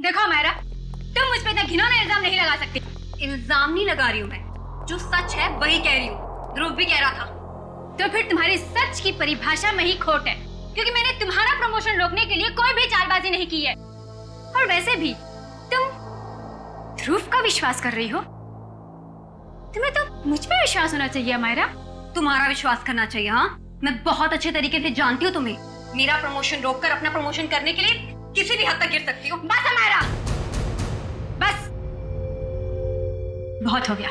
देखो मायरा, तुम मुझ पे इतना घिनौना इल्जाम नहीं लगा सकती। इल्जाम नहीं लगा रही हूँ मैं, जो सच है वही कह रही हूँ। ध्रुव भी कह रहा था। तो फिर तुम्हारी सच की परिभाषा में ही खोट है, क्योंकि मैंने तुम्हारा प्रमोशन रोकने के लिए कोई भी चालबाजी नहीं की है। और वैसे भी तुम ध्रुव का विश्वास कर रही हो। तुम्हें तो मुझ पे विश्वास होना चाहिए मायरा। तुम्हारा विश्वास करना चाहिए। हाँ, मैं बहुत अच्छे तरीके से जानती हूँ तुम्हें। मेरा प्रमोशन रोककर अपना प्रमोशन करने के लिए किसी भी हद तक गिर सकती हो। बस मायरा, बस बहुत हो गया।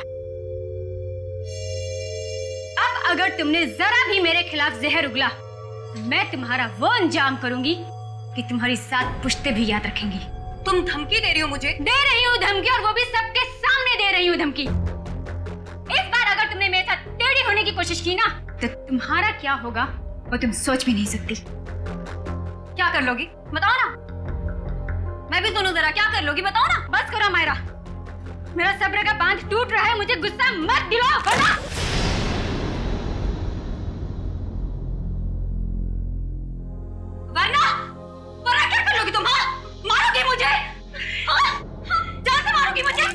अब अगर तुमने जरा भी मेरे खिलाफ जहर उगला तो मैं तुम्हारा वो अंजाम करूंगी कि तुम्हारी 7 पुश्तें भी याद रखेंगी। तुम धमकी दे रही हो मुझे? दे रही हूँ धमकी, और वो भी सबके सामने दे रही हूँ धमकी। इस बार अगर तुमने मेरे साथ टेढ़ी होने की कोशिश की ना, तो तुम्हारा क्या होगा वो तुम सोच भी नहीं सकती। क्या कर लोगी बताओ ना, मैं भी सुनूं जरा। क्या कर लोगी बताओ ना। बस करो मायरा, मेरा सब्र का बांध टूट रहा है। मुझे गुस्सा मत दिलाओ, वरना क्या कर लोगी तुम? हाँ, मारोगी मुझे? हाँ, जान से मारोगी मुझे?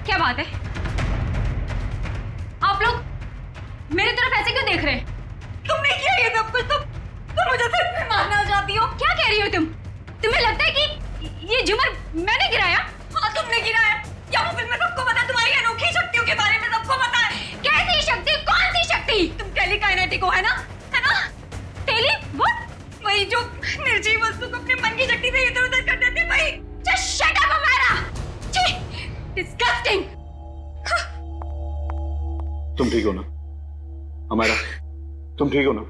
क्या बात है? आप लोग मेरी तरफ ऐसे क्यों देख रहे हैं? तुमने किया ये सब कुछ? तुम मुझे सिर्फ में मारना चाहती हो? क्या कह रही हो तुम? तुम्हें लगता है कि ये झूमर मैंने गिराया? हाँ, तुमने गिराया। क्या वो फिल्म में सबको पता है? तुम्हारी अनोखी शक्तियों के बारे में सबको पता है। कैसी शक्ति? कौन सी शक्ति? तुम टेलीकाइनेटिक हो, है ना? है ना? टेली वो? वही जो निर्जीव वस्तु को अपने मन की शक्ति से इधर उधर कर देते, वही। Just shut up, अमारा! छी! Disgusting! तुम ठीक हो ना हमारा? तुम ठीक हो ना?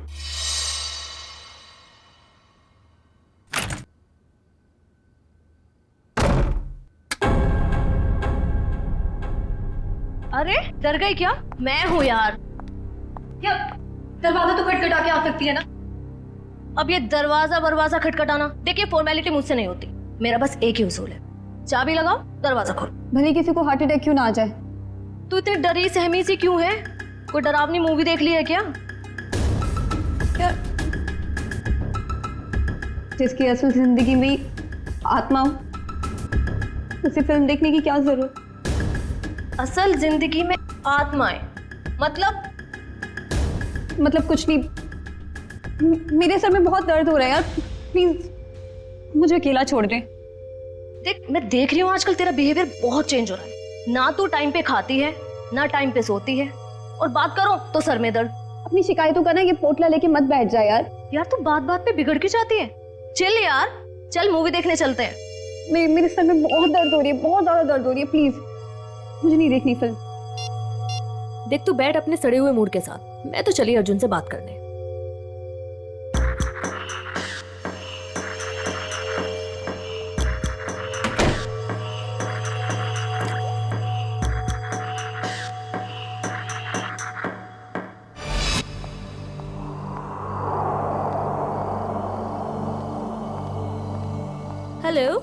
अरे डर गई क्या? मैं हूँ यार। क्या दरवाजा तो खटखटा के आ सकती है ना? अब ये दरवाजा खटखटाना, देखिए फॉर्मेलिटी मुझसे नहीं होती। मेरा बस एक ही उसूल है, चाबी लगाओ, दरवाजा खोलो। भले किसी को हार्ट अटैक क्यों ना आ जाए। तू इतनी डरी सहमी सी क्यों है? कोई डरावनी मूवी देख ली है क्या? जिसकी असल जिंदगी में ही आत्मा हो, उसे फिल्म देखने की क्या जरूरत? असल जिंदगी में आत्माएं मतलब कुछ नहीं। मेरे सर में बहुत दर्द हो रहा है यार, प्लीज मुझे अकेला छोड़ दे। देख, मैं देख रही हूँ आजकल तेरा बिहेवियर बहुत चेंज हो रहा है। ना तू टाइम पे खाती है, ना टाइम पे सोती है, और बात करो तो सर में दर्द। अपनी शिकायतों का ना ये पोटला लेके मत बैठ जा यार। यार तू बात बात पे बिगड़ के जाती है। चल यार, चल मूवी देखने चलते हैं। मेरे सर में बहुत दर्द हो रही है, बहुत ज्यादा दर्द हो रही है। प्लीज मुझे नहीं देखनी फिल्म। देख तू बैठ अपने सड़े हुए मूड के साथ, मैं तो चली अर्जुन से बात करने। हेलो।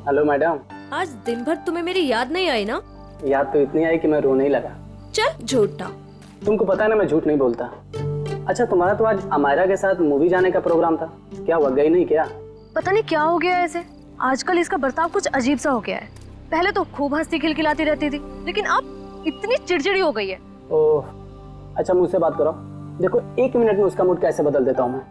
Hello madam. आज दिन भर तुम्हें मेरी याद नहीं आई ना? याद तो इतनी आई कि मैं रोने ही लगा। चल झूठा। तुमको पता है ना मैं झूठ नहीं बोलता। अच्छा, तुम्हारा तो आज अमायरा के साथ मूवी जाने का प्रोग्राम था, क्या हुआ, गई नहीं क्या? पता नहीं क्या हो गया ऐसे, आजकल इसका बर्ताव कुछ अजीब सा हो गया है। पहले तो खूब हंसती खिलखिलाती रहती थी, लेकिन अब इतनी चिड़चिड़ी हो गई है। ओह, अच्छा मुझसे बात करो। देखो 1 मिनट में उसका मूड कैसे बदल देता हूँ मैं।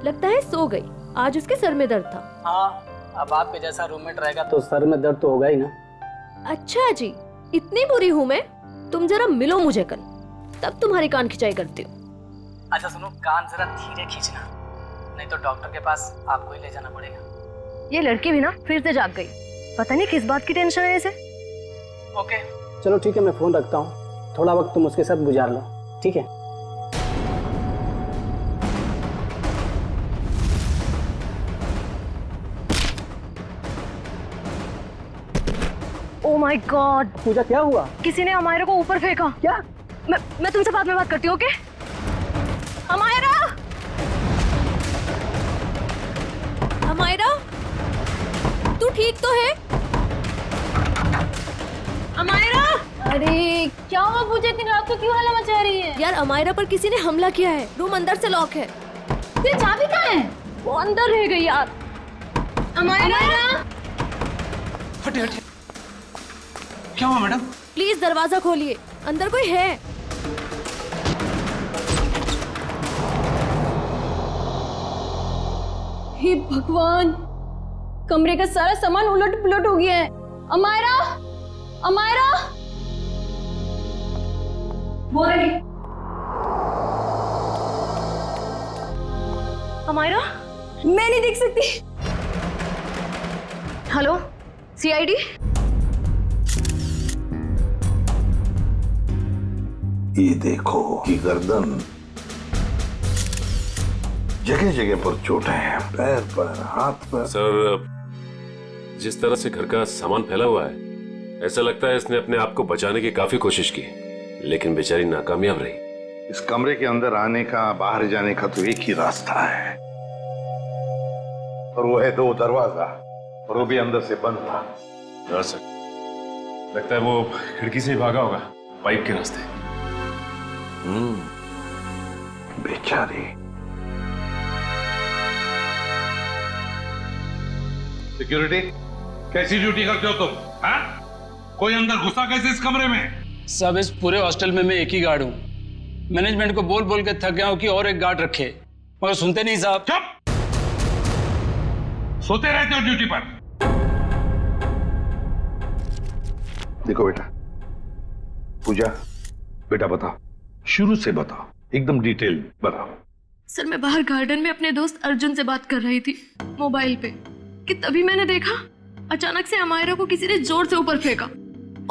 लगता है सो गई, आज उसके सर में दर्द था। हाँ, अब आपके जैसा रूममेट रहेगा तो सर में दर्द तो होगा ही ना। अच्छा जी, इतनी बुरी हूँ मैं? तुम जरा मिलो मुझे कल, तब तुम्हारी कान खिंचाई करती हूँ। अच्छा सुनो, कान जरा धीरे खींचना, नहीं तो डॉक्टर के पास आपको ही ले जाना पड़ेगा। ये लड़की भी ना फिर से जाग गई, पता नहीं किस बात की टेंशन है इसे। ओके चलो ठीक है, मैं फोन रखता हूँ, थोड़ा वक्त तुम उसके साथ गुजार लो, ठीक है? ओ माय गॉड, पूजा क्या हुआ? किसी ने अमायरा को ऊपर फेंका। क्या? मैं तुमसे बाद में बात करती हूँ, ओके? अमायरा! अमायरा, तू ठीक तो है? अमायरा! अरे क्या हुआ पूजा, इतनी रात को क्यों हल्ला मचा रही है? यार अमायरा पर किसी ने हमला किया है, रूम अंदर से लॉक है। तेरी चाबी कहाँ है? वो अंदर रह गई यार। अमायरा! हटे हटे, क्या हुआ मैडम? प्लीज दरवाजा खोलिए, अंदर कोई है। हे भगवान, कमरे का सारा सामान उलट पुलट हो गया है। अमायरा, अमायरा, वो रही। अमायरा? मैं नहीं देख सकती। Hello, CID? ये देखो कि गर्दन, जगह जगह पर चोटें हैं, पैर पर, हाथ पर। सर, जिस तरह से घर का सामान फैला हुआ है, ऐसा लगता है इसने अपने आप को बचाने की काफी कोशिश की, लेकिन बेचारी नाकामयाब रही। इस कमरे के अंदर आने का, बाहर जाने का तो एक ही रास्ता है, और वो है 2 दरवाजा, और वो भी अंदर से बंद था। हाँ सर, लगता है वो खिड़की से ही भागा होगा, पाइप के रास्ते। बेचारी। सिक्योरिटी, कैसी ड्यूटी करते हो तुम? हाँ? कोई अंदर घुसा कैसे इस कमरे में? सब इस पूरे हॉस्टल में मैं एक ही गार्ड हूँ। मैनेजमेंट को बोल बोल के थक गया हूँ कि और एक गार्ड रखे, मगर सुनते नहीं साहब। चुप! सोते रहते हो ड्यूटी पर। देखो बेटा, पूजा, बेटा बताओ, शुरू से बताओ, एकदम डिटेल बताओ। सर, मैं बाहर गार्डन में अपने दोस्त अर्जुन से बात कर रही थी मोबाइल पे, कि तभी मैंने देखा अचानक से अमायरा को किसी ने जोर से ऊपर फेंका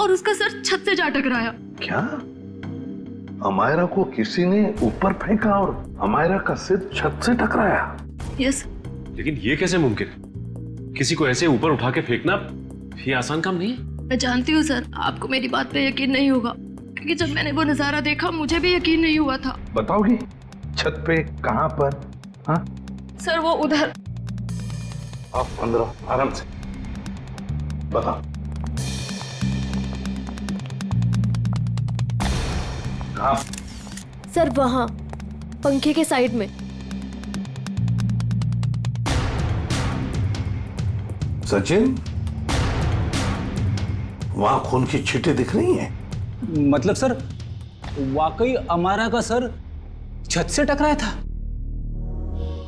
और उसका सर छत से जा टकराया। क्या? अमायरा को किसी ने ऊपर फेंका और अमायरा का सिर छत से टकराया? यस। लेकिन ये कैसे मुमकिन है? किसी को ऐसे ऊपर उठा के फेंकना ये आसान काम नहीं है। मैं जानती हूँ सर, आपको मेरी बात पे यकीन नहीं होगा, क्योंकि जब मैंने वो नजारा देखा मुझे भी यकीन नहीं हुआ था। बताओगी छत पे कहां पर? हाँ सर, वो उधर। आप अंदर आराम से बताओ। कहां? सर वहां, पंखे के साइड में। सचिन, वहां खून की छींटें दिख रही हैं। मतलब सर, वाकई अमायरा का सर छत से टकराया था?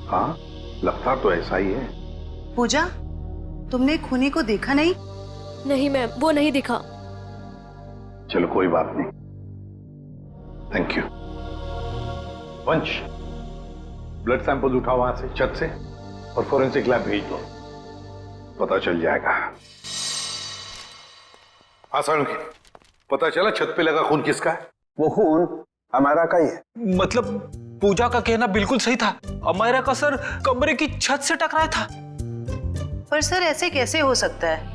हाँ, लगता तो ऐसा ही है। पूजा, तुमने खूनी को देखा नहीं? नहीं मैम, वो नहीं दिखा। चलो कोई बात नहीं, थैंक यू। वंश, ब्लड सैंपल उठाओ वहां से, छत से, और फोरेंसिक लैब भेज दो, पता चल जाएगा। आसान की पता चला छत पे लगा खून किसका है? वो खून अमायरा का ही है। मतलब पूजा का कहना बिल्कुल सही था, अमायरा का सर कमरे की छत से टकराया था। पर सर ऐसे कैसे हो सकता है?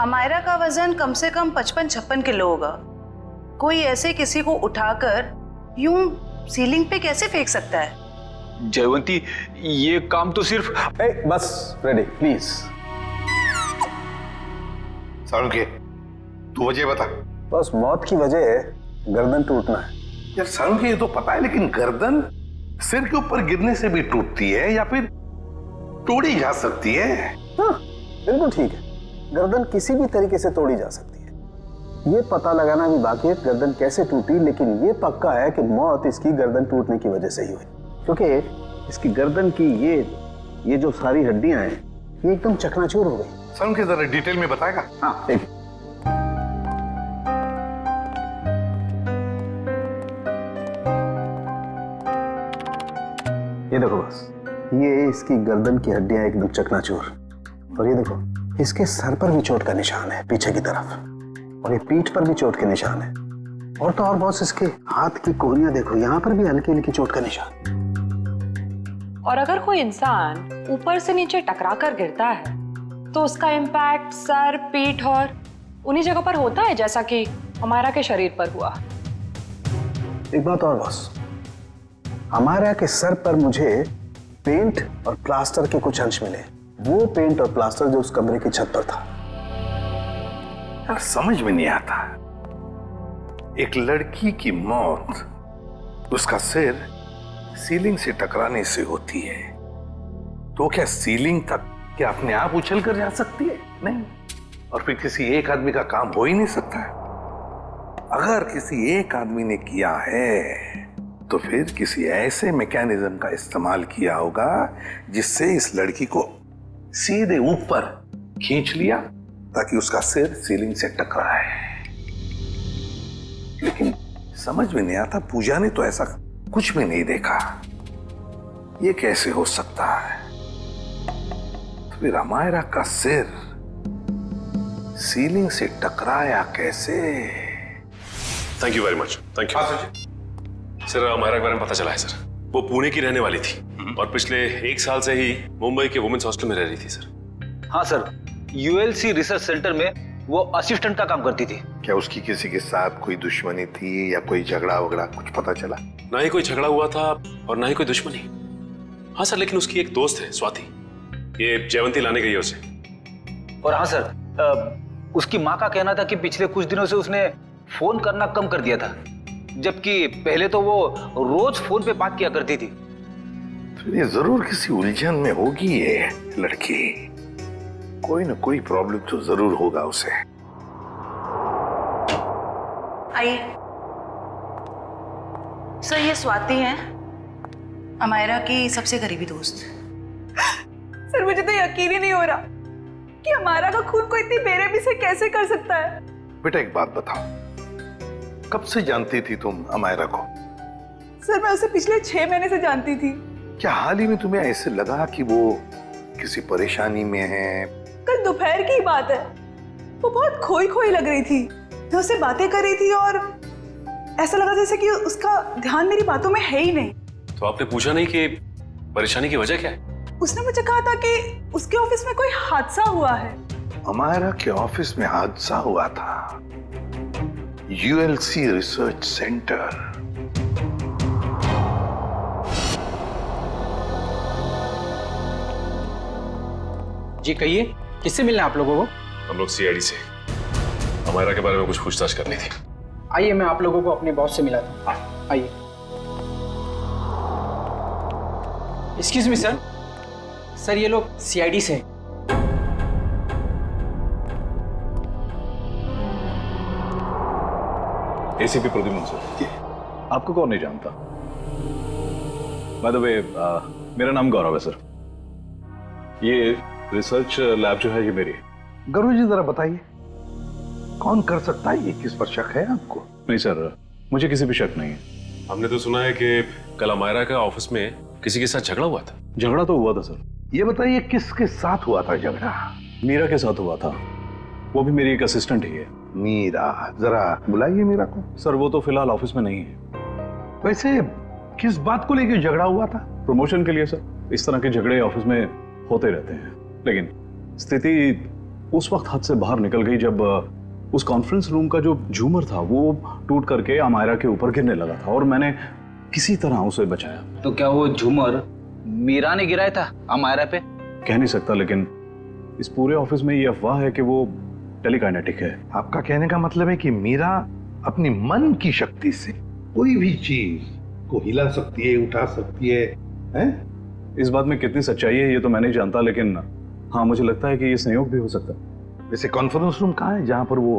अमायरा का वजन कम से कम 55-56 किलो होगा। कोई ऐसे किसी को उठाकर यूं सीलिंग पे कैसे फेंक सकता है? जयवंती, ये काम तो सिर्फ बस रेडी प्लीज। सारुके, तू वजह बता। बस मौत की वजह है गर्दन टूटना है। यार सारुके, ये तो पता है, लेकिन गर्दन सिर के ऊपर गिरने से भी टूटती है या फिर तोड़ी जा सकती है? हाँ, बिल्कुल ठीक है, गर्दन किसी भी तरीके से तोड़ी जा सकती है। ये पता लगाना भी बाकी है गर्दन कैसे टूटी, लेकिन ये पक्का है कि मौत इसकी गर्दन टूटने की वजह से ही हुई, क्योंकि इसकी गर्दन की ये जो सारी हड्डियां हैं ये एकदम चकनाचूर हो गई। सारुके, जरा डिटेल में बताएगा? हाँ ठीक। ये देखो बस, ये इसकी गर्दन की हड्डियां एकदम चकनाचूर, और ये देखो इसके सर पर भी चोट का निशान है पीछे की तरफ, और ये पीठ पर भी चोट के निशान है, और तो और बॉस इसके हाथ की कोहनियां देखो, यहाँ पर भी हल्की हल्की चोट का निशान। और अगर कोई इंसान ऊपर से नीचे टकरा कर गिरता है तो उसका इम्पैक्ट सर, पीठ और उन्हीं जगह पर होता है जैसा कि अमायरा के शरीर पर हुआ। एक बात और बॉस, अमायरा के सर पर मुझे पेंट और प्लास्टर के कुछ अंश मिले। वो पेंट और प्लास्टर जो उस कमरे की छत पर था। यार समझ में नहीं आता, एक लड़की की मौत उसका सिर सीलिंग से टकराने से होती है, तो क्या सीलिंग तक क्या अपने आप उछल कर जा सकती है? नहीं। और फिर किसी एक आदमी का काम हो ही नहीं सकता है। अगर किसी एक आदमी ने किया है तो फिर किसी ऐसे मैकेनिज्म का इस्तेमाल किया होगा जिससे इस लड़की को सीधे ऊपर खींच लिया ताकि उसका सिर सीलिंग से टकराए। लेकिन समझ में नहीं आता, पूजा ने तो ऐसा कुछ भी नहीं देखा। ये कैसे हो सकता है? तो फिर अमायरा का सिर सीलिंग से टकराया कैसे? Thank you very much. Thank you sir. Amaira के बारे में पता चला है सर, वो पुणे की रहने वाली थी और पिछले 1 साल से ही मुंबई के वुमेन्स हॉस्टल में रह रही थी सर। हाँ सर, यूएलसी रिसर्च सेंटर में वो असिस्टेंट का काम करती थी। क्या उसकी किसी के साथ कोई दुश्मनी थी या कोई झगड़ा वगड़ा कुछ पता चला? ना ही कोई झगड़ा हुआ था और ना ही कोई दुश्मनी। हाँ सर, लेकिन उसकी एक दोस्त है स्वाति, ये जयवंती लाने गई है उसे। और हाँ सर, उसकी माँ का कहना था कि पिछले कुछ दिनों से उसने फोन करना कम कर दिया था, जबकि पहले तो वो रोज फोन पे बात किया करती थी। तो ये जरूर किसी उलझन में होगी ये लड़की, कोई ना कोई प्रॉब्लम तो जरूर होगा उसे। आइए सर, ये स्वाति है, अमायरा की सबसे करीबी दोस्त। सर मुझे तो यकीन ही नहीं हो रहा कि अमायरा का खून कोई इतनी बेरहमी से कैसे कर सकता है। बेटा एक बात बताओ, कब से जानती थी तुम अमायरा को? सर मैं उसे पिछले 6 महीने से जानती थी। क्या हाल ही में तुम्हें ऐसे लगा कि वो किसी परेशानी में है? कल दोपहर की बात है, वो बहुत खोई खोई लग रही थी। मैं उससे बातें कर रही थी और ऐसा लगा जैसे कि उसका ध्यान मेरी बातों में है ही नहीं। तो आपने पूछा नहीं कि परेशानी की वजह क्या है? उसने मुझे कहा था कि उसके ऑफिस में कोई हादसा हुआ है। अमायरा के ऑफिस में हादसा हुआ था? ULC research centre. जी कहिए, किससे मिलना है आप लोगों को? हम लोग सीआईडी से अमायरा के बारे में कुछ पूछताछ करनी थी। आइए मैं आप लोगों को अपने बॉस से मिलाता हूं। आइए। एक्सक्यूज मी सर, सर ये लोग सीआईडी से। ACP Pradyuman sir. आपको कौन नहीं जानता? बाय द वे, मेरा नाम गौरव है सर। ये रिसर्च लैब जो है ये मेरी। गौरव जी जरा बताइए, कौन कर सकता है ये? किस पर शक है आपको? नहीं सर, मुझे किसी भी शक नहीं है। हमने तो सुना है कि कल अमायरा का ऑफिस में किसी के साथ झगड़ा हुआ था। झगड़ा तो हुआ था सर। ये बताइए किसके साथ हुआ था झगड़ा? मीरा के साथ हुआ था, वो भी मेरी एक असिस्टेंट ही है। मीरा, जरा बुलाइए मीरा को। सर वो तो फिलहाल ऑफिस में नहीं है। वैसे किस बात को लेकर झगड़ा हुआ था? प्रमोशन के लिए सर। इस तरह के झगड़े ऑफिस में होते रहते हैं, लेकिन स्थिति उस वक्त हाथ से बाहर निकल गई जब उस कॉन्फ्रेंस रूम का जो झूमर था वो टूट करके अमायरा के ऊपर गिरने लगा था और मैंने किसी तरह उसे बचाया। तो क्या वो झूमर मीरा ने गिराया था अमायरा पे? कह नहीं सकता, लेकिन इस पूरे ऑफिस में ये अफवाह है कि वो टेलीकाइनेटिक है। आपका कहने का मतलब है कि मीरा अपनी मन की शक्ति से कोई भी चीज को हिला सकती है, उठा सकती है, हैं? इस बात में कितनी सच्चाई है ये तो मैं नहीं जानता, लेकिन हाँ मुझे लगता है कि ये संयोग भी हो सकता है। वैसे कॉन्फ्रेंस रूम कहाँ है जहां पर वो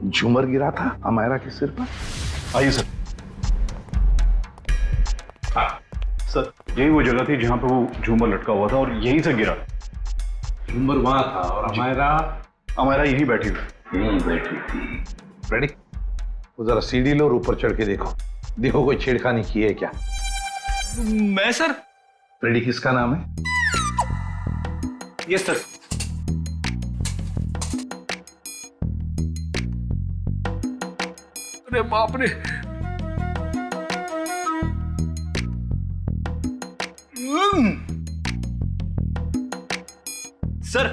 झूमर गिरा था अमायरा के सिर पर? आइए सर। हाँ सर, यही वो जगह थी जहां पर वो झूमर लटका हुआ था और यहीं से गिरा। झूमर वहां था और अमायरा यहीं बैठी हुई। यहीं बैठी थी। रेडी? वो जरा सीढ़ी लो और ऊपर चढ़ के देखो, देखो कोई छेड़खानी की है क्या? मैं सर। रेडी, किसका नाम है? Yes sir. अरे बाप रे, सर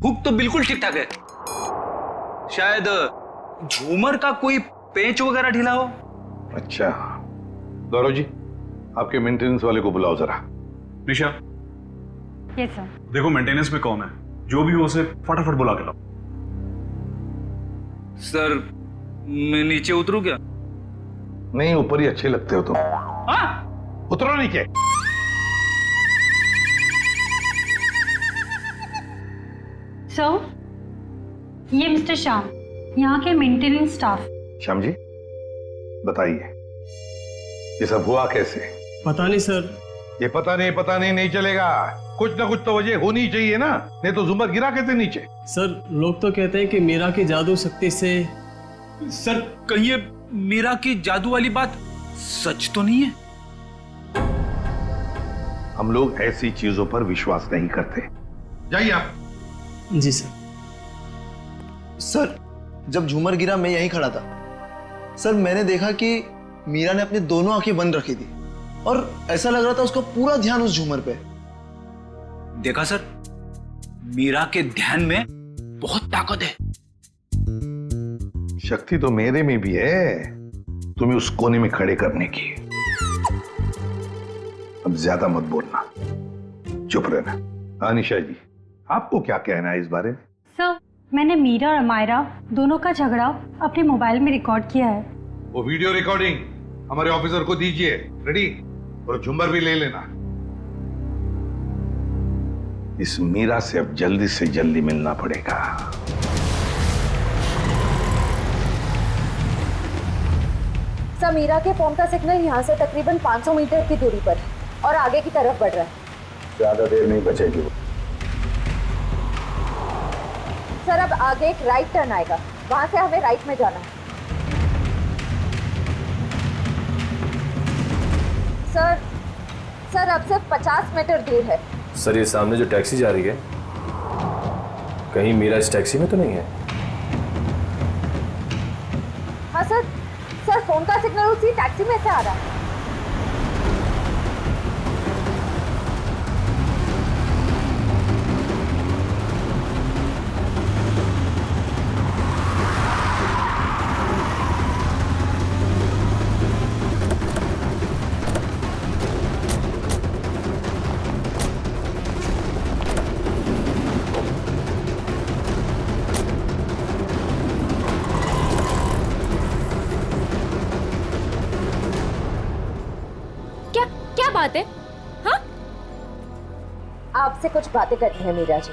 हुक तो बिल्कुल ठीक ठाक है, शायद झूमर का कोई पेंच वगैरह ढीला हो। अच्छा, गौरव जी आपके मेंटेनेंस वाले को बुलाओ जरा। निशा, यस सर। देखो मेंटेनेंस में कौन है, जो भी हो उसे फटाफट बुला के लाओ। सर मैं नीचे उतरूं क्या? नहीं, ऊपर ही अच्छे लगते हो तुम। उतरो नीचे। सर, ये मिस्टर श्याम, यहाँ के मेंटेनेंस स्टाफ। श्याम जी बताइए ये सब हुआ कैसे? पता नहीं सर। ये पता नहीं नहीं चलेगा, कुछ ना कुछ तो वजह होनी चाहिए ना, नहीं तो झूमर गिरा कैसे नीचे? सर लोग तो कहते हैं कि मीरा की जादू शक्ति से। सर कहिए मीरा की जादू वाली बात सच तो नहीं है? हम लोग ऐसी चीजों पर विश्वास नहीं करते। जाइए आप। जी सर। सर जब झूमर गिरा मैं यहीं खड़ा था सर, मैंने देखा कि मीरा ने अपनी दोनों आंखें बंद रखी थी और ऐसा लग रहा था उसका पूरा ध्यान उस झूमर पे। देखा सर, मीरा के ध्यान में बहुत ताकत है। शक्ति तो मेरे में भी है तुम्हें उस कोने में खड़े करने की। अब ज्यादा मत बोलना, चुप रहना। अनिशा जी आपको क्या कहना है इस बारे में? सर, मैंने मीरा और अमायरा दोनों का झगड़ा अपने मोबाइल में रिकॉर्ड किया है। वो वीडियो रिकॉर्डिंग हमारे ऑफिसर को दीजिए, रेडी? और झुम्बर भी ले लेना। इस मीरा से अब जल्दी से जल्दी मिलना पड़ेगा। सर, मीरा के फोन का सिग्नल यहाँ से तकरीबन 500 मीटर की दूरी पर है और आगे की तरफ बढ़ रहा है। ज्यादा देर नहीं बचेगी। सर अब आगे एक राइट टर्न आएगा, वहां से हमें राइट में जाना है। सर अब सिर्फ 50 मीटर दूर है। सर ये सामने जो टैक्सी जा रही है, कहीं मीरा इस टैक्सी में तो नहीं है? हाँ सर फोन का सिग्नल उसी टैक्सी में से आ रहा है। क्या बात है? हाँ? आपसे कुछ बातें करनी है मीरा जी।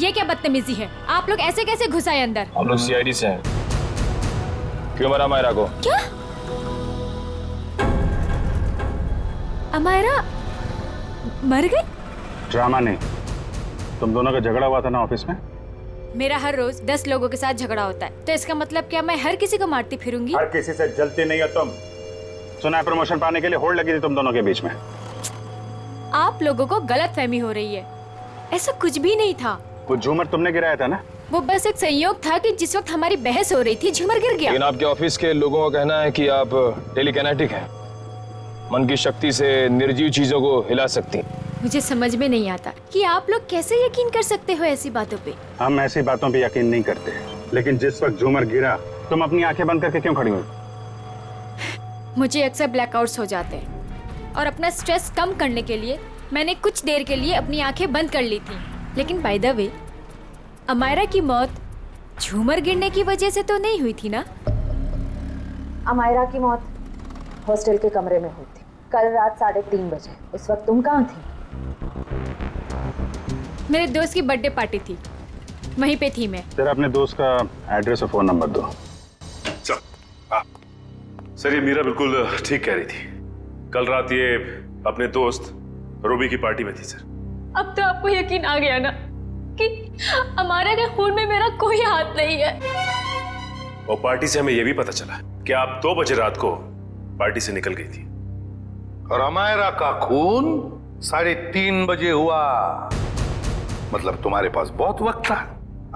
ये क्या बदतमीजी है? आप लोग ऐसे कैसे घुस आए अंदर? हम लोग सीआईडी से हैं। क्यों मरा अमायरा को? क्या? अमायरा मर गई? ड्रामा नहीं, तुम दोनों का झगड़ा हुआ था ना ऑफिस में। मेरा हर रोज 10 लोगों के साथ झगड़ा होता है, तो इसका मतलब क्या मैं हर किसी को मारती फिरूंगी? हर किसी से जलती नहीं हो तुम। सुना है प्रमोशन पाने के लिए होड़ लगी थी तुम दोनों के बीच में। आप लोगों को गलतफहमी हो रही है, ऐसा कुछ भी नहीं था। वो झूमर तुमने गिराया था ना? वो बस एक संयोग था कि जिस वक्त हमारी बहस हो रही थी झूमर गिर गया। लेकिन आपके ऑफिस के लोगों का कहना है कि आप टेलीकिनेटिक हैं, मन की शक्ति से निर्जीव चीजों को हिला सकती। मुझे समझ में नहीं आता कि आप लोग कैसे यकीन कर सकते हो ऐसी बातों पे। हम ऐसी बातों पे यकीन नहीं करते, लेकिन जिस वक्त झूमर गिरा तुम अपनी आंखें बंद करके क्यों खड़ी हुई? मुझे अक्सर ब्लैकआउट्स हो जाते हैं और अपना स्ट्रेस कम करने के लिए मैंने कुछ देर के लिए अपनी आंखें बंद कर ली थी। लेकिन बाय द वे, अमायरा की मौत झूमर गिरने की वजह से तो नहीं हुई थी ना? अमायरा की मौत हॉस्टल के कमरे में हुई थी कल रात 3:30 बजे। उस वक्त तुम कहाँ थी? मेरे दोस्त की बर्थडे पार्टी थी, वहीं पे थी मैं। जरा अपने दोस्त का एड्रेस और फोन नंबर दो। सर ये मीरा बिल्कुल ठीक कह रही थी। कल रात ये अपने दोस्त रूबी की पार्टी में थी सर। अब तो आपको यकीन आ गया ना कि अमायरा के खून में मेरा कोई हाथ नहीं है। और पार्टी से हमें यह भी पता चला कि आप 2 बजे रात को पार्टी से निकल गई थी। और अमायरा का खून 3:30 बजे हुआ। मतलब तुम्हारे पास बहुत वक्त था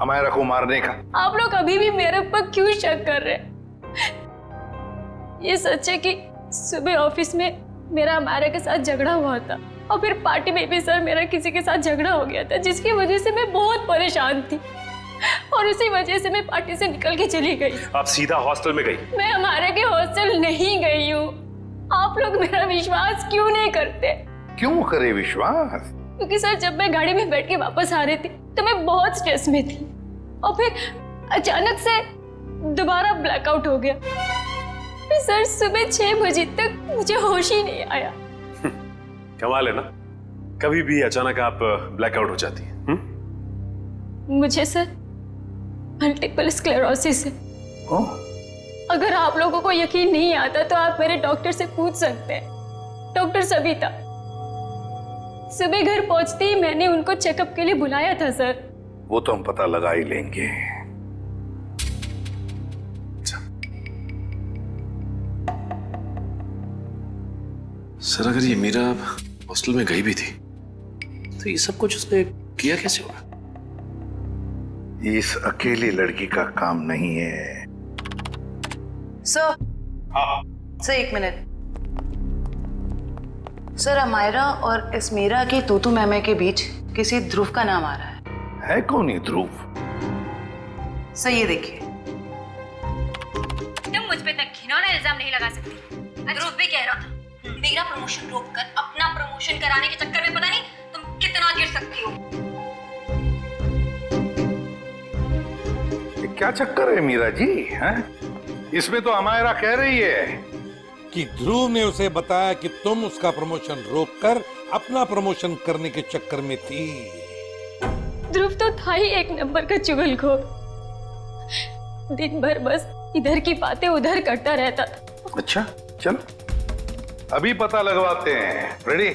अमायरा को मारने का। आप लोग अभी भी मेरे पर क्यों शक कर रहे हैं? ये सच है कि सुबह ऑफिस में मेरा अमायरा के साथ झगड़ा हुआ था और फिर पार्टी में भी सर मेरा किसी के साथ झगड़ा हो गया था, जिसकी वजह से मैं बहुत परेशान थी और और उसी वजह से मैं पार्टी से निकल के चली गई। आप सीधा हॉस्टल में गई? मैं हमारे के हॉस्टल नहीं गई हूँ। आप लोग मेरा विश्वास क्यों नहीं करते? क्यों करे विश्वास? क्योंकि सर जब मैं गाड़ी में बैठ के वापस आ रही थी तो मैं बहुत स्ट्रेस में थी और फिर अचानक से दोबारा ब्लैकआउट हो गया। फिर सर सुबह 6 बजे तक मुझे होश ही नहीं आया। कमाल है ना, कभी भी अचानक आप ब्लैकआउट हो जाती हैं। मुझे सर मल्टीपल स्क्लेरोसिस है। अगर आप लोगों को यकीन नहीं आता तो आप मेरे डॉक्टर से पूछ सकते हैं, डॉक्टर सविता। सुबह घर पहुंचते ही मैंने उनको चेकअप के लिए बुलाया था सर। वो तो हम पता लगा ही लेंगे। सर अगर ये मीरा हॉस्टल में गई भी थी तो ये सब कुछ उसने किया कैसे होगा? इस अकेली लड़की का काम नहीं है। Sir, sir 1 minute. Sir Amaira और इस मीरा की तूतू मैमे के बीच किसी ध्रुव का नाम आ रहा है कौन ये ध्रुव? सर ये देखिए। तुम मुझ पे तक घिनौना इल्जाम नहीं लगा सकती। ध्रुव भी कह रहा था मेरा प्रमोशन रोककर अपना प्रमोशन कराने के चक्कर में पता नहीं तुम कितना गिर सकती हो। ये क्या चक्कर है मीरा जी? हैं? इसमें तो अमायरा कह रही है कि ध्रुव ने उसे बताया कि तुम उसका प्रमोशन रोककर अपना प्रमोशन करने के चक्कर में थी। ध्रुव तो था ही एक नंबर का चुगलखोर। दिन भर बस इधर की बातें उधर करता रहता था। अच्छा चल अभी पता लगवाते हैं। रेडी?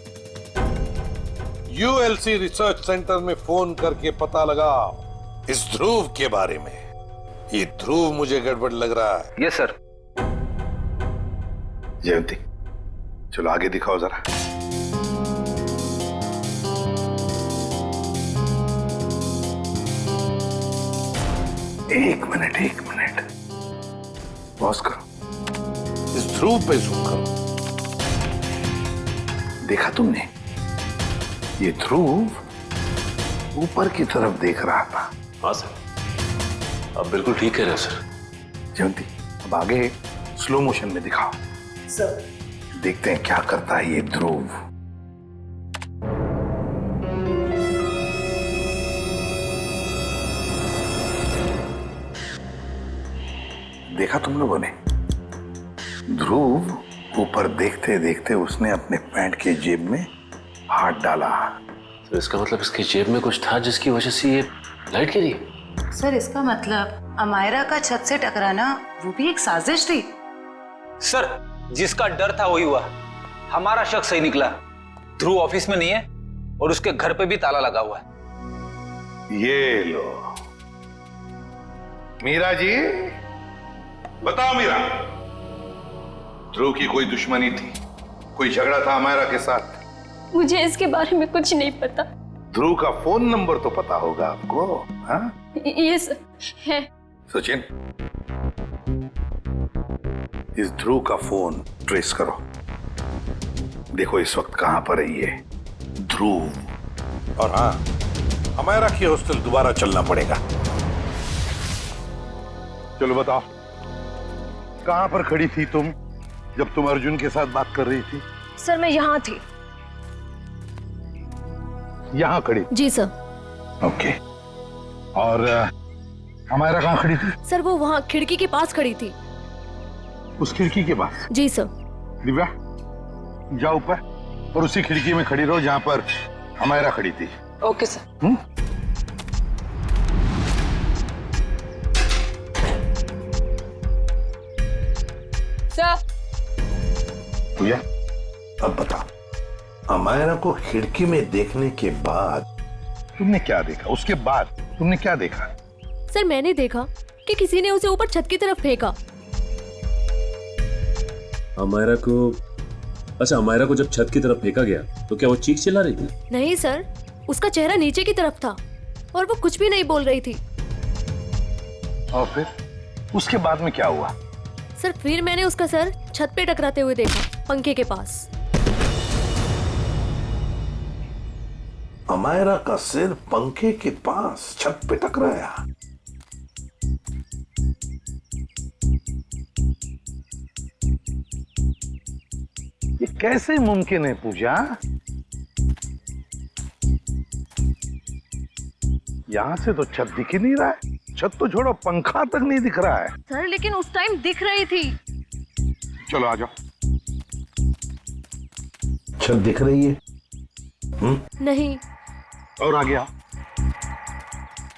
यूएलसी रिसर्च सेंटर में फोन करके पता लगाओ इस ध्रुव के बारे में। ये ध्रुव मुझे गड़बड़ लग रहा है। Yes sir. जयंती चलो आगे दिखाओ जरा। एक मिनट पॉज करो। इस ध्रुव पे जूम करो। देखा तुमने? ये ध्रुव ऊपर की तरफ देख रहा था। हाँ सर, आप बिल्कुल ठीक कह रहे हो सर। जयंती अब आगे स्लो मोशन में दिखाओ। सर देखते हैं क्या करता है ये ध्रुव। देखा तुम लोगों ने? ध्रुव ऊपर देखते देखते उसने अपने पैंट के जेब में हाथ डाला। तो इसका मतलब इसकी जेब में कुछ था जिसकी वजह से ये लाइट गिरी। सर इसका मतलब अमायरा का छत से टकराना वो भी एक साजिश थी। सर जिसका डर था वही हुआ। हमारा शक सही निकला। ध्रुव ऑफिस में नहीं है और उसके घर पे भी ताला लगा हुआ है। ये लो मीरा जी, बताओ मीरा, ध्रुव की कोई दुश्मनी थी? कोई झगड़ा था अमायरा के साथ? मुझे इसके बारे में कुछ नहीं पता। ध्रुव का फोन नंबर तो पता होगा आपको? हाँ? यस है। सचिन इस ध्रुव का फोन ट्रेस करो। देखो इस वक्त कहां पर है ये ध्रुव। और हाँ, अमायरा की हॉस्टल दोबारा चलना पड़ेगा। चलो बताओ कहां पर खड़ी थी तुम जब तुम अर्जुन के साथ बात कर रही थी? सर मैं यहाँ थी। यहां खड़ी? जी सर। ओके। और अमायरा कहां खड़ी थी? सर वो वहाँ खिड़की के पास खड़ी थी। उस खिड़की के पास? जी सर। दिव्या जाओ ऊपर और उसी खिड़की में खड़ी रहो जहां पर अमायरा खड़ी थी। Okay sir. सर भैया अब बता, अमायरा को खिड़की में देखने के बाद तुमने क्या देखा? उसके बाद तुमने क्या देखा? सर मैंने देखा कि किसी ने उसे ऊपर छत की तरफ फेंका। अमायरा को, अच्छा अमायरा को जब छत की तरफ फेंका गया तो क्या वो चीख चिल्ला रही थी? नहीं सर, उसका चेहरा नीचे की तरफ था और वो कुछ भी नहीं बोल रही थी। और फिर उसके बाद में क्या हुआ? सर फिर मैंने उसका सर छत पे टकराते हुए देखा, पंखे के पास। अमायरा का सिर पंखे के पास छत पे टकराया? कैसे मुमकिन है पूजा? यहाँ से तो छत दिख ही नहीं रहा है। छत तो छोड़ो, पंखा तक नहीं दिख रहा है। सर लेकिन उस टाइम दिख रही थी। चलो आ जाओ। छत दिख रही है? नहीं। और आ गया?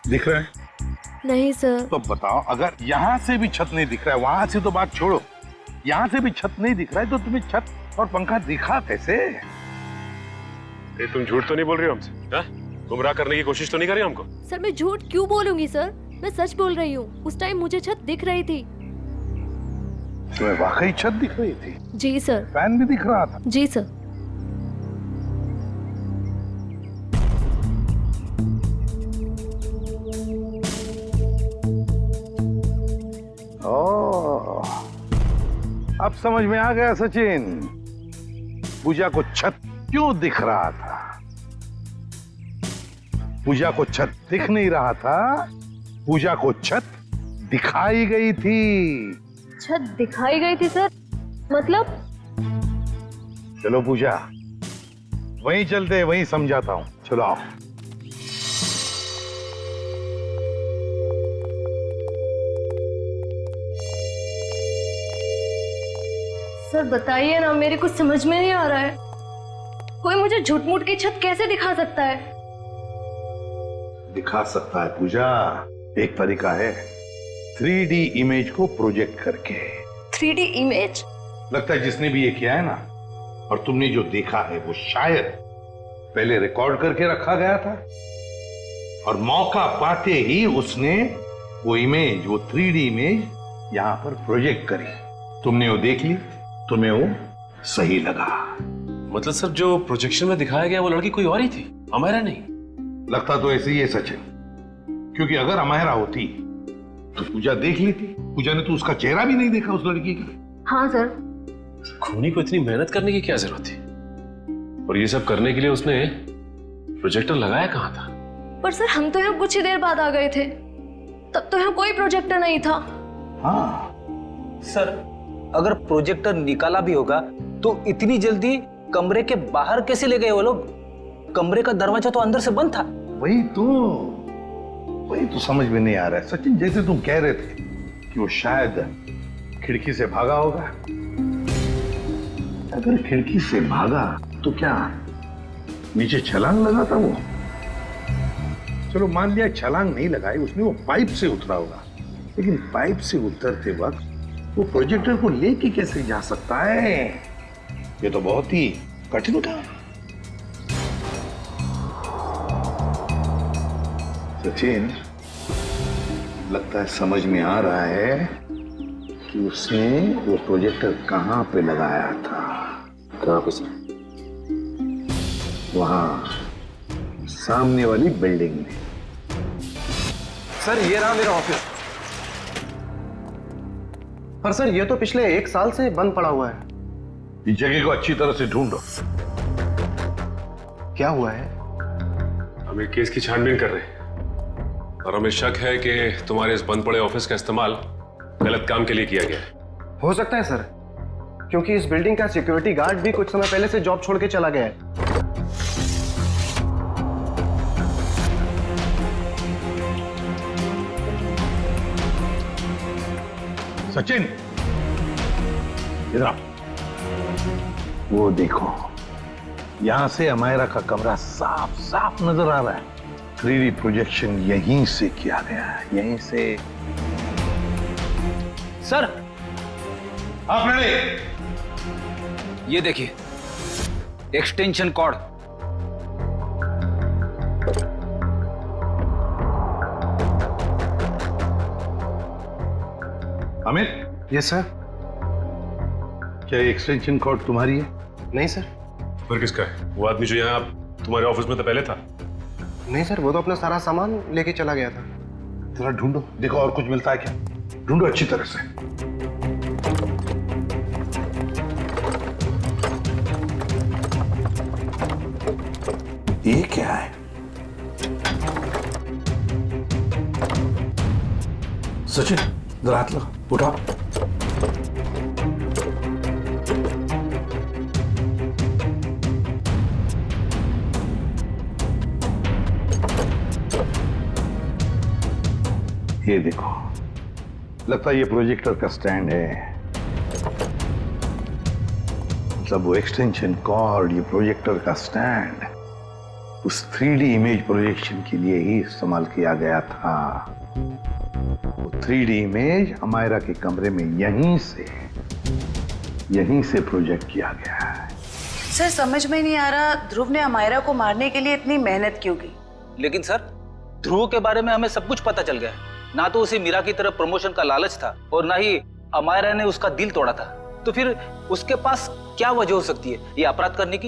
दिख रहा है? नहीं सर। तो बताओ, अगर यहाँ से भी छत नहीं दिख रहा है, वहां से तो बात छोड़ो, यहाँ से भी छत नहीं दिख रहा है, तो तुम्हें छत और पंखा दिखा कैसे? तुम झूठ तो नहीं बोल रही हो हमसे? हाँ? गुमराह करने की कोशिश तो नहीं कर रही हमको? सर मैं झूठ क्यों बोलूंगी सर, मैं सच बोल रही हूँ। उस टाइम मुझे छत दिख रही थी। तुम्हें वाकई छत दिख रही थी? जी सर। फैन भी दिख रहा था? जी सर। ओह, अब समझ में आ गया सचिन, पूजा को छत क्यों दिख रहा था। पूजा को छत दिख नहीं रहा था, पूजा को छत दिखाई गई थी। छत दिखाई गई थी सर? मतलब? चलो पूजा, वहीं चलते, वहीं समझाता हूं। चलो आओ। सर बताइए ना, मेरे कुछ समझ में नहीं आ रहा है। कोई मुझे झूठ मूठ की छत कैसे दिखा सकता है? दिखा सकता है पूजा, एक तरीका है, 3D इमेज को प्रोजेक्ट करके। 3D image? लगता है जिसने भी ये किया है ना, और तुमने जो देखा है वो शायद पहले रिकॉर्ड करके रखा गया था, और मौका पाते ही उसने वो इमेज, वो 3D इमेज यहां पर प्रोजेक्ट करी। तुमने वो देख ली, तुम्हें वो सही लगा। मतलब सर जो प्रोजेक्शन में दिखाया गया वो लड़की कोई और ही थी, अमायरा नहीं? लगता तो ऐसे ही है सचिन, क्योंकि अगर अमायरा होती तो पूजा देख लेती। पूजा ने तो उसका चेहरा भी नहीं देखा उस लड़की का। हाँ सर। खूनी को इतनी मेहनत करने की क्या जरूरत थी? और ये सब करने के लिए उसने प्रोजेक्टर लगाया कहाँ था? पर सर हम तो यहाँ कुछ ही देर बाद आ गए थे, तब तो यहाँ कोई प्रोजेक्टर नहीं था। हाँ सर, अगर प्रोजेक्टर निकाला भी होगा तो इतनी जल्दी कमरे के बाहर कैसे ले गए वो लोग? कमरे का दरवाजा तो अंदर से बंद था। वही तो समझ में नहीं आ रहा है सचिन। जैसे तुम कह रहे थे कि वो शायद खिड़की से भागा होगा, अगर खिड़की से भागा तो क्या नीचे छलांग लगा था वो? चलो मान लिया छलांग नहीं लगाई उसने, वो पाइप से उतरा होगा, लेकिन पाइप से उतरते वक्त वो प्रोजेक्टर को लेके कैसे जा सकता है? ये तो बहुत ही कठिन काम। सचिन, लगता है समझ में आ रहा है कि उसने वो प्रोजेक्टर कहां पे लगाया था। कहां पे सर? वहां सामने वाली बिल्डिंग में। सर ये रहा मेरा ऑफिस। पर सर ये तो पिछले 1 साल से बंद पड़ा हुआ है। इस जगह को अच्छी तरह से ढूंढो। क्या हुआ है? हम एक केस की छानबीन कर रहे हैं और हमें शक है कि तुम्हारे इस बंद पड़े ऑफिस का इस्तेमाल गलत काम के लिए किया गया है। हो सकता है सर, क्योंकि इस बिल्डिंग का सिक्योरिटी गार्ड भी कुछ समय पहले से जॉब छोड़ के चला गया है। सचिन, इधर आओ। वो देखो, यहां से अमायरा का कमरा साफ साफ नजर आ रहा है। 3D प्रोजेक्शन यहीं से किया गया है, यहीं से। सर आप रेडी? ये देखिए, extension cord. Amit. Yes sir. क्या एक्सटेंशन कॉर्ड तुम्हारी है? नहीं सर। फिर किसका है? वो आदमी जो यहाँ तुम्हारे ऑफिस में तो पहले था? नहीं सर, वो तो अपना सारा सामान लेके चला गया था। जरा ढूंढो, देखो और कुछ मिलता है क्या। ढूंढो अच्छी तरह से। ये क्या है? सचिन जरा हाथ लगा, उठाओ। ये देखो, लगता है ये प्रोजेक्टर का स्टैंड है। मतलब वो एक्सटेंशन कॉर्ड, ये प्रोजेक्टर का स्टैंड उस 3D इमेज प्रोजेक्शन के लिए ही इस्तेमाल किया गया था। वो 3D इमेज अमायरा के कमरे में यहीं से प्रोजेक्ट किया गया है। सर समझ में नहीं आ रहा, ध्रुव ने अमायरा को मारने के लिए इतनी मेहनत क्यों की? लेकिन सर, ध्रुव के बारे में हमें सब कुछ पता चल गया। ना तो उसे मीरा की तरफ प्रमोशन का लालच था और ना ही अमायरा ने उसका दिल तोड़ा था। तो फिर उसके पास क्या वजह हो सकती है ये अपराध करने की?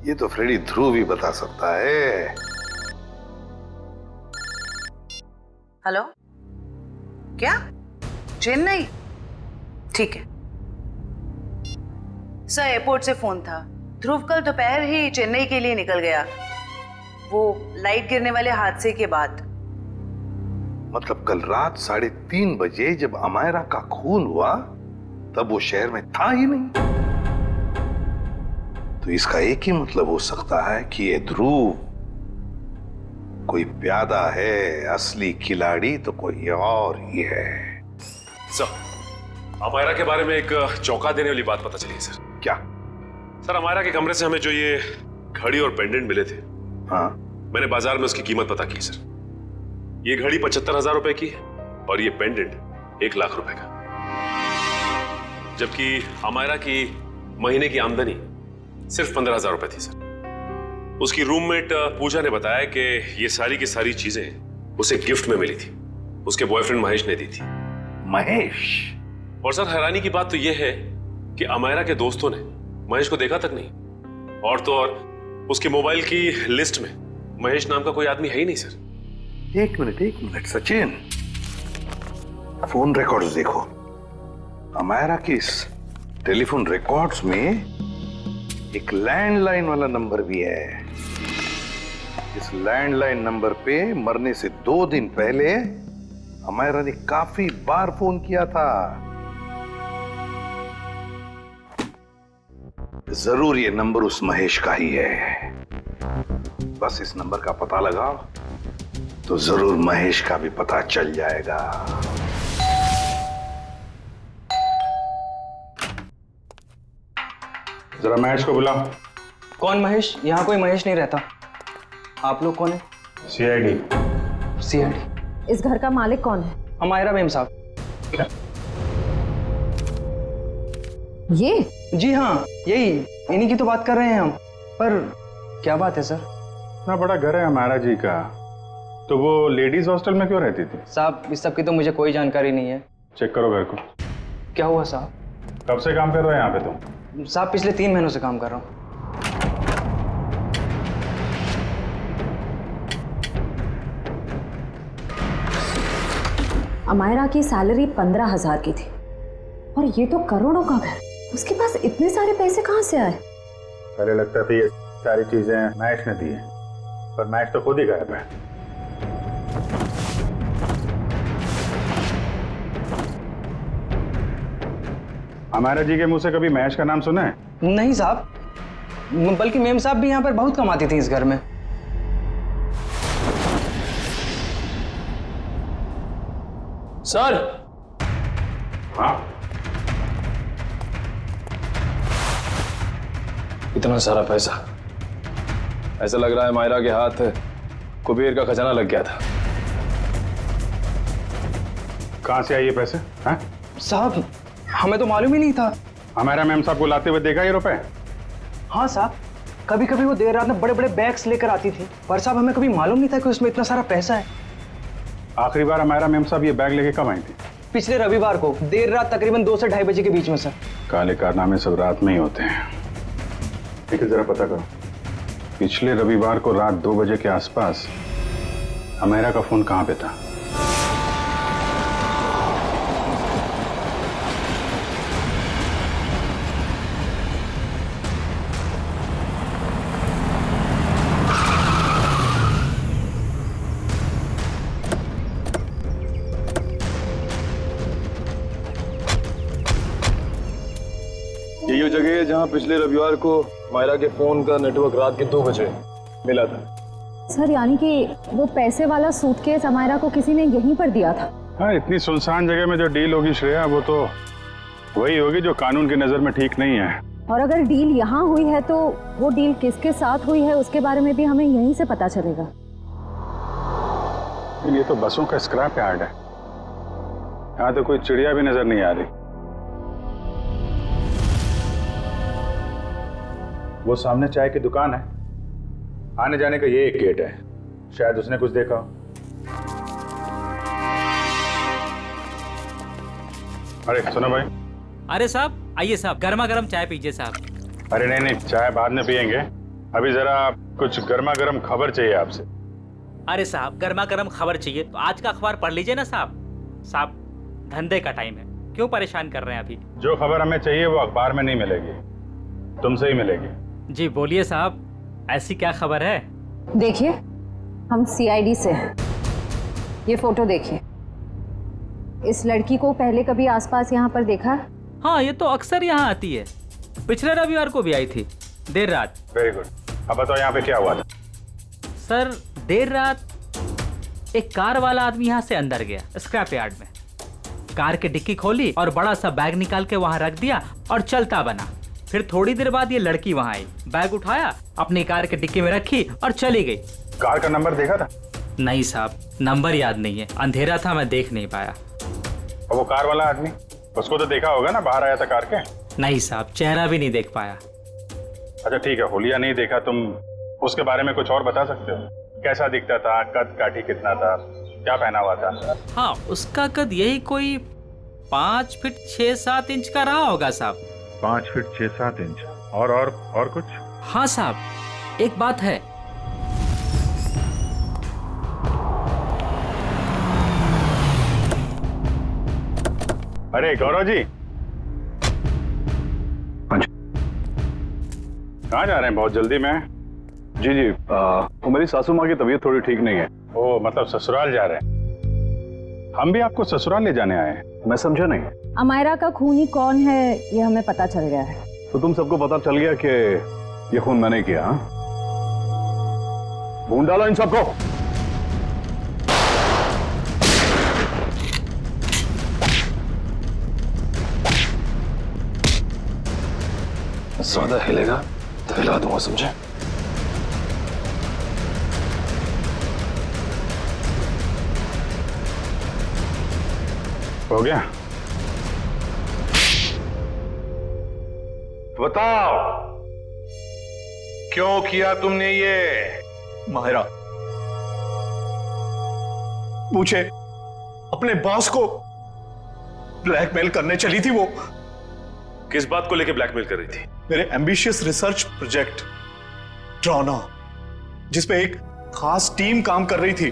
ये तो फ्रेडी ध्रुव ही बता सकता है। हेलो, क्या चेन्नई? ठीक है सर, एयरपोर्ट से फोन था। ध्रुव कल दोपहर ही चेन्नई के लिए निकल गया, वो लाइट गिरने वाले हादसे के बाद। मतलब कल रात 3:30 बजे जब अमायरा का खून हुआ तब वो शहर में था ही नहीं। तो इसका एक ही मतलब हो सकता है कि ये ध्रुव कोई प्यादा है, असली खिलाड़ी तो कोई और ही है। सर, अमायरा के बारे में एक चौंका देने वाली बात पता चली है सर। क्या? सर, अमायरा के कमरे से हमें जो ये घड़ी और पेंडेंट मिले थे, हाँ, मैंने बाजार में उसकी कीमत पता की सर। ये घड़ी 75,000 रुपए की है और ये पेंडेंट 1 लाख रुपए का। जबकि अमायरा की महीने की आमदनी सिर्फ 15,000 रुपए थी सर। उसकी रूममेट पूजा ने बताया कि ये सारी की सारी चीजें उसे गिफ्ट में मिली थी, उसके बॉयफ्रेंड महेश ने दी थी। महेश? और सर, हैरानी की बात तो यह है कि अमायरा के दोस्तों ने महेश को देखा तक नहीं। और तो और उसके मोबाइल की लिस्ट में महेश नाम का कोई आदमी है ही नहीं सर। एक मिनट सचिन, फोन रिकॉर्ड्स देखो। अमायरा के इस टेलीफोन रिकॉर्ड्स में एक लैंडलाइन वाला नंबर भी है। इस लैंडलाइन नंबर पे मरने से 2 दिन पहले अमायरा ने काफी बार फोन किया था। जरूर ये नंबर उस महेश का ही है। बस इस नंबर का पता लगाओ तो जरूर महेश का भी पता चल जाएगा। जरा महेश को बुलाओ। कौन महेश? यहाँ कोई महेश नहीं रहता। आप लोग कौन है? सीआईडी। इस घर का मालिक कौन है? अमायरा मेम साहब। ये? जी हाँ, यही, इन्हीं की तो बात कर रहे हैं हम। पर क्या बात है सर? इतना बड़ा घर है अमायरा जी का, तो वो लेडीज हॉस्टल में क्यों रहती थी? साहब, इस सब की तो मुझे कोई जानकारी नहीं है। चेक करो घर को। क्या हुआ साहब? कब से काम कर रहे हो यहाँ पे तुम? साहब, पिछले 3 महीनों से काम कर रहा हूँ। अमायरा की सैलरी 15,000 की थी और ये तो करोड़ों का घर। उसके पास इतने सारे पैसे कहाँ से आए? पहले लगता था ये सारी चीजें महेश ने दी है, पर महेश तो खुद ही गायब है। अमायरा जी के मुंह से कभी महेश का नाम सुना है? नहीं साहब, बल्कि मेम साहब भी यहाँ पर बहुत कमाती थी इस घर में। सर। हाँ, इतना सारा पैसा, ऐसा लग रहा है मायरा के हाथ कुबेर का खजाना लग गया था। कहाँ से आए ये पैसे? हैं? साहब, हमें तो मालूम ही नहीं था। अमायरा मैम साहब को लाते हुए देखा ये रुपए? हाँ साहब, कभी कभी वो देर रात में बड़े बड़े बैग्स लेकर आती थी, पर साहब हमें कभी मालूम नहीं था कि उसमें इतना सारा पैसा है। आखिरी बार अमायरा मैम साहब ये बैग लेके कब आई थी? पिछले रविवार को देर रात तकरीबन 2 से 2:30 बजे के बीच में सर। काले कारनामे सब रात में ही होते हैं। लेकिन जरा पता करो, पिछले रविवार को रात 2 बजे के आसपास अमायरा का फोन कहाँ पे था? यही वो जगह है जहां पिछले रविवार को मायरा के फोन का नेटवर्क रात के 2 बजे मिला था। सर यानी कि वो पैसे वाला सूटकेस अमायरा को किसी ने यहीं पर दिया था? हाँ, इतनी सुनसान जगह में जो डील होगी श्रेया, वो तो वही होगी जो कानून की नजर में ठीक नहीं है। और अगर डील यहाँ हुई है तो वो डील किसके साथ हुई है उसके बारे में भी हमें यहीं से पता चलेगा। ये तो बसों का स्क्रैप यार्ड है, यहाँ तो कोई चिड़िया भी नजर नहीं आ रही। वो सामने चाय की दुकान है, आने जाने का ये एक गेट है, शायद उसने कुछ देखा हो। अरे सुनो भाई। अरे साहब आइए साहब, गर्मा गर्म चाय पीजिए साहब। अरे नहीं नहीं, चाय बाद में पियेंगे, अभी जरा कुछ गर्मा गर्म खबर चाहिए आपसे। अरे साहब गर्मा गर्म खबर चाहिए तो आज का अखबार पढ़ लीजिए ना साहब। साहब धंधे का टाइम है, क्यों परेशान कर रहे हैं अभी? जो खबर हमें चाहिए वो अखबार में नहीं मिलेगी, तुमसे ही मिलेगी। जी बोलिए साहब, ऐसी क्या खबर है? देखिए, हम सीआईडी से हैं। ये फोटो देखिए, इस लड़की को पहले कभी आसपास यहाँ पर देखा है? हाँ, ये तो अक्सर यहाँ आती है, पिछले रविवार को भी आई थी देर रात। वेरी गुड, अब बताओ यहाँ पे क्या हुआ था? सर देर रात एक कार वाला आदमी यहाँ से अंदर गया स्क्रैप यार्ड में, कार की डिक्की खोली और बड़ा सा बैग निकाल के वहां रख दिया और चलता बना। फिर थोड़ी देर बाद ये लड़की वहां आई, बैग उठाया, अपनी कार की डिक्की में रखी और चली गई। कार का नंबर देखा था? नहीं साहब, नंबर याद नहीं है, अंधेरा था, मैं देख नहीं पाया। और वो कार वाला आदमी, उसको तो देखा होगा ना, बाहर आया था कार के? नहीं साहब, चेहरा भी नहीं देख पाया। अच्छा ठीक है, होलिया नहीं देखा, तुम उसके बारे में कुछ और बता सकते हो? कैसा दिखता था, कद काठी कितना था, क्या पहना हुआ था? हाँ, उसका कद यही कोई 5 फीट 6-7 इंच का रहा होगा साहब। 5 फीट 6-7 इंच। और कुछ? हाँ साहब, एक बात है। अरे गौरव जी, कहाँ जा रहे हैं बहुत जल्दी में? जी जी, वो मेरी सासू माँ की तबीयत थोड़ी ठीक नहीं है। ओ, मतलब ससुराल जा रहे हैं? हम भी आपको ससुराल ले जाने आए हैं। मैं समझा नहीं। अमायरा का खूनी कौन है ये हमें पता चल गया है। तो तुम सबको पता चल गया कि ये खून मैंने किया? हाँ, ढूंढ डालो इन सबको। ज्यादा हिलेगा तो हिला दूंगा, समझे? हो गया? बताओ क्यों किया तुमने ये? माहिरा, मुझे अपने बॉस को ब्लैकमेल करने चली थी। वो किस बात को लेकर ब्लैकमेल कर रही थी? मेरे एम्बिशियस रिसर्च प्रोजेक्ट ड्रोना, जिसपे एक खास टीम काम कर रही थी।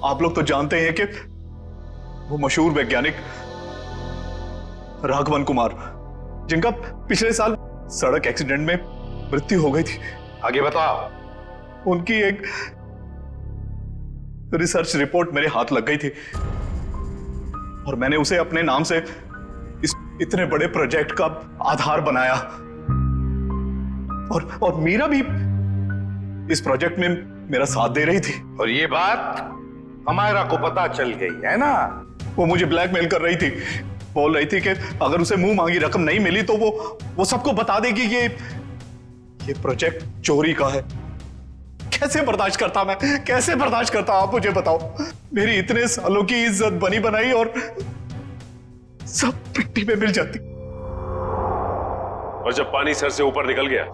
आप लोग तो जानते हैं कि वो मशहूर वैज्ञानिक राघवन कुमार, जिनका पिछले साल सड़क एक्सीडेंट में मृत्यु हो गई थी। आगे बताओ। उनकी एक रिसर्च रिपोर्ट मेरे हाथ लग गई थी और मैंने उसे अपने नाम से इस इतने बड़े प्रोजेक्ट का आधार बनाया। और मीरा भी इस प्रोजेक्ट में मेरा साथ दे रही थी। और ये बात अमायरा को पता चल गई है ना? वो मुझे ब्लैकमेल कर रही थी, बोल रही थी कि अगर उसे मुंह मांगी रकम नहीं मिली तो वो सबको बता देगी कि ये प्रोजेक्ट चोरी का है। कैसे बर्दाश्त करता मैं, कैसे बर्दाश्त करता? आप मुझे बताओ। मेरी इतने सालों की इज्जत बनी बनाई और सब मिट्टी में मिल जाती। और जब पानी सर से ऊपर निकल गया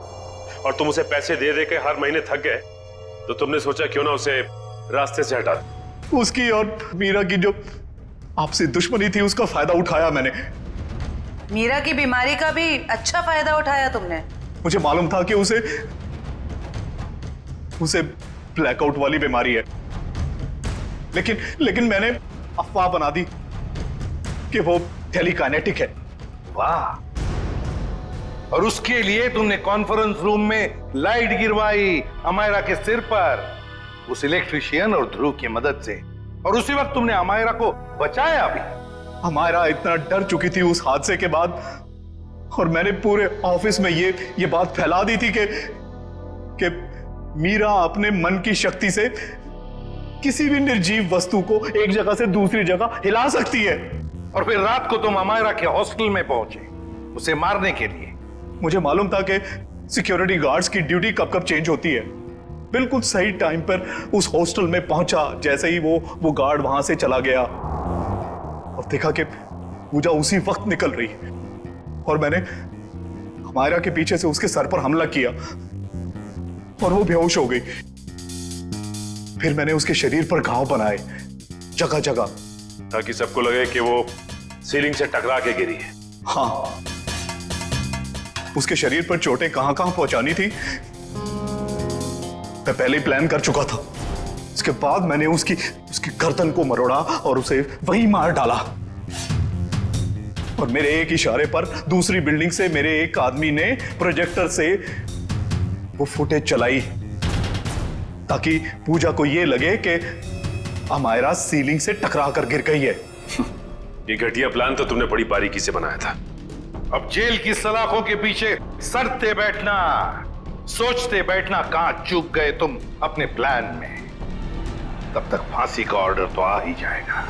और तुम उसे पैसे दे दे के हर महीने थक गए, तो तुमने सोचा क्यों ना उसे रास्ते से हटा दो। उसकी और मीरा की जो आपसी दुश्मनी थी, उसका फायदा उठाया मैंने। मीरा की बीमारी का भी अच्छा फायदा उठाया तुमने। मुझे मालूम था कि उसे ब्लैकआउट वाली बीमारी है, लेकिन मैंने अफवाह बना दी कि वो टेलीकाइनेटिक है। वाह! और उसके लिए तुमने कॉन्फ्रेंस रूम में लाइट गिरवाई अमायरा के सिर पर, उस इलेक्ट्रिशियन और ध्रुव की मदद से। और उसी वक्त तुमने अमायरा को बचाया भी। अमायरा इतना डर चुकी थी उस हादसे के बाद, और मैंने पूरे ऑफिस में ये बात फैला दी थी कि मीरा अपने मन की शक्ति से किसी भी निर्जीव वस्तु को एक जगह से दूसरी जगह हिला सकती है। और फिर रात को तुम अमायरा के हॉस्टल में पहुंचे उसे मारने के लिए। मुझे मालूम था कि सिक्योरिटी गार्ड्स की ड्यूटी कब कब चेंज होती है। बिल्कुल सही टाइम पर उस हॉस्टल में पहुंचा। जैसे ही वो गार्ड वहां से चला गया और देखा कि पूजा उसी वक्त निकल रही और मैंने अमायरा के पीछे से उसके सर पर हमला किया और वो बेहोश हो गई। फिर मैंने उसके शरीर पर घाव बनाए जगह जगह, ताकि सबको लगे कि वो सीलिंग से टकरा के गिरी है। हाँ, उसके शरीर पर चोटें कहां कहां पहुंचानी थी मैं पहले ही प्लान कर चुका था। उसके बाद मैंने उसकी गर्दन को मरोड़ा और उसे वहीं मार डाला। और मेरे एक इशारे पर दूसरी बिल्डिंग से मेरे एक आदमी ने प्रोजेक्टर से वो फुटेज चलाई ताकि पूजा को यह लगे कि अमायरा सीलिंग से टकरा कर गिर गई है। ये घटिया प्लान तो तुमने बड़ी बारीकी से बनाया था। अब जेल की सलाखों के पीछे सरते बैठना, सोचते बैठना कहां चूक गए तुम अपने प्लान में। तब तक फांसी का ऑर्डर तो आ ही जाएगा।